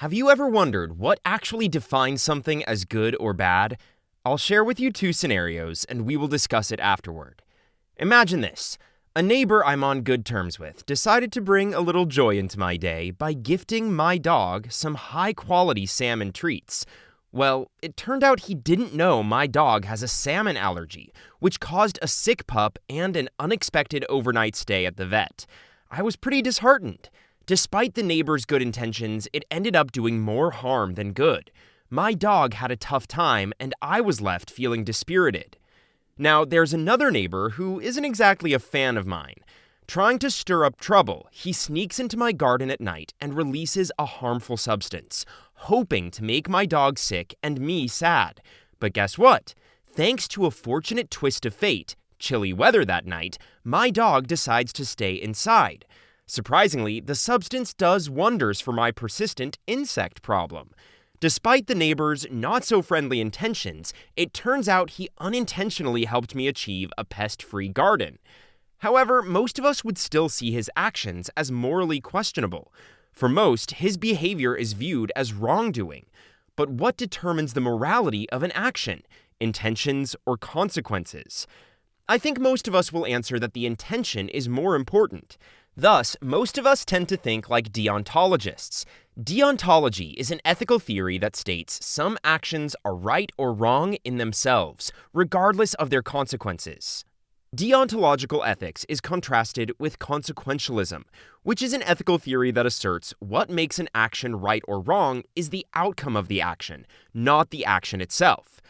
Have you ever wondered what actually defines something as good or bad? I'll share with you two scenarios, and we will discuss it afterward. Imagine this. A neighbor I'm on good terms with decided to bring a little joy into my day by gifting my dog some high-quality salmon treats. Well, it turned out he didn't know my dog has a salmon allergy, which caused a sick pup and an unexpected overnight stay at the vet. I was pretty disheartened. Despite the neighbor's good intentions, it ended up doing more harm than good. My dog had a tough time, and I was left feeling dispirited. Now, there's another neighbor who isn't exactly a fan of mine. Trying to stir up trouble, he sneaks into my garden at night and releases a harmful substance, hoping to make my dog sick and me sad. But guess what? Thanks to a fortunate twist of fate, chilly weather that night, my dog decides to stay inside. Surprisingly, the substance does wonders for my persistent insect problem. Despite the neighbor's not-so-friendly intentions, it turns out he unintentionally helped me achieve a pest-free garden. However, most of us would still see his actions as morally questionable. For most, his behavior is viewed as wrongdoing. But what determines the morality of an action? Intentions or consequences? I think most of us will answer that the intention is more important. Thus, most of us tend to think like deontologists. Deontology is an ethical theory that states some actions are right or wrong in themselves, regardless of their consequences. Deontological ethics is contrasted with consequentialism, which is an ethical theory that asserts what makes an action right or wrong is the outcome of the action, not the action itself.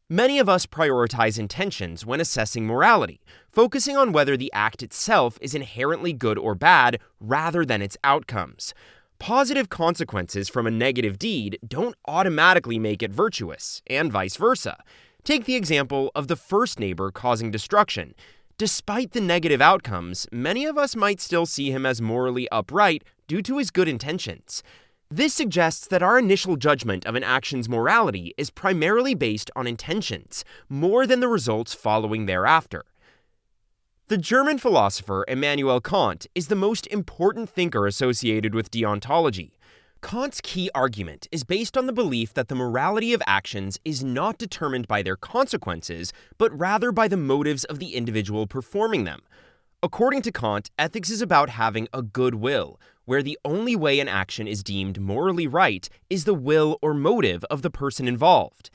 Many of us prioritize intentions when assessing morality, focusing on whether the act itself is inherently good or bad rather than its outcomes. Positive consequences from a negative deed don't automatically make it virtuous, and vice versa. Take the example of the first neighbor causing destruction. Despite the negative outcomes, many of us might still see him as morally upright due to his good intentions. This suggests that our initial judgment of an action's morality is primarily based on intentions, more than the results following thereafter. The German philosopher Immanuel Kant is the most important thinker associated with deontology. Kant's key argument is based on the belief that the morality of actions is not determined by their consequences, but rather by the motives of the individual performing them. According to Kant, ethics is about having a good will, where the only way an action is deemed morally right is the will or motive of the person involved.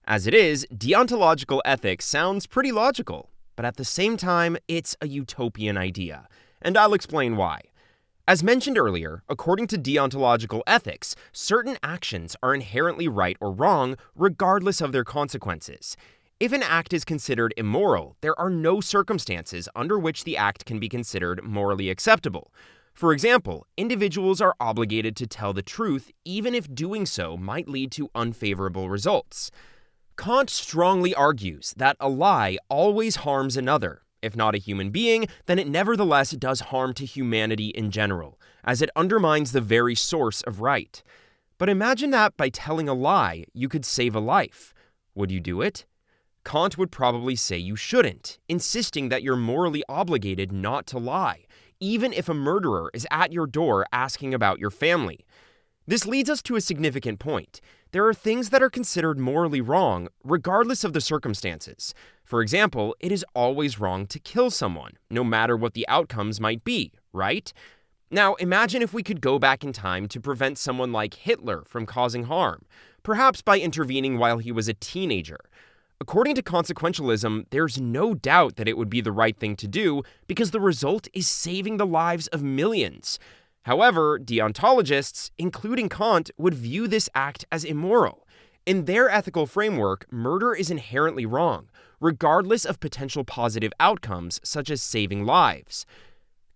As it is, deontological ethics sounds pretty logical, but at the same time, it's a utopian idea, and I'll explain why. As mentioned earlier, according to deontological ethics, certain actions are inherently right or wrong regardless of their consequences. If an act is considered immoral, there are no circumstances under which the act can be considered morally acceptable. For example, individuals are obligated to tell the truth even if doing so might lead to unfavorable results. Kant strongly argues that a lie always harms another. If not a human being, then it nevertheless does harm to humanity in general, as it undermines the very source of right. But imagine that by telling a lie, you could save a life. Would you do it? Kant would probably say you shouldn't, insisting that you're morally obligated not to lie, even if a murderer is at your door asking about your family. This leads us to a significant point. There are things that are considered morally wrong, regardless of the circumstances. For example, it is always wrong to kill someone, no matter what the outcomes might be, right? Now, imagine if we could go back in time to prevent someone like Hitler from causing harm, perhaps by intervening while he was a teenager. According to consequentialism, there's no doubt that it would be the right thing to do because the result is saving the lives of millions. However, deontologists, including Kant, would view this act as immoral. In their ethical framework, murder is inherently wrong, regardless of potential positive outcomes such as saving lives.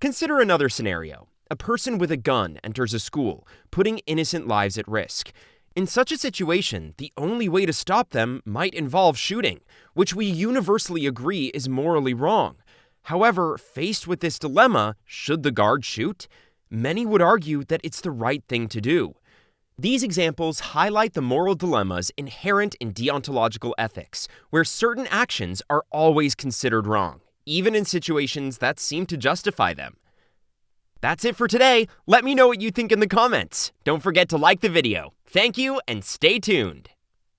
Consider another scenario. A person with a gun enters a school, putting innocent lives at risk. In such a situation, the only way to stop them might involve shooting, which we universally agree is morally wrong. However, faced with this dilemma, should the guard shoot? Many would argue that it's the right thing to do. These examples highlight the moral dilemmas inherent in deontological ethics, where certain actions are always considered wrong, even in situations that seem to justify them. That's it for today. Let me know what you think in the comments. Don't forget to like the video. Thank you, and stay tuned.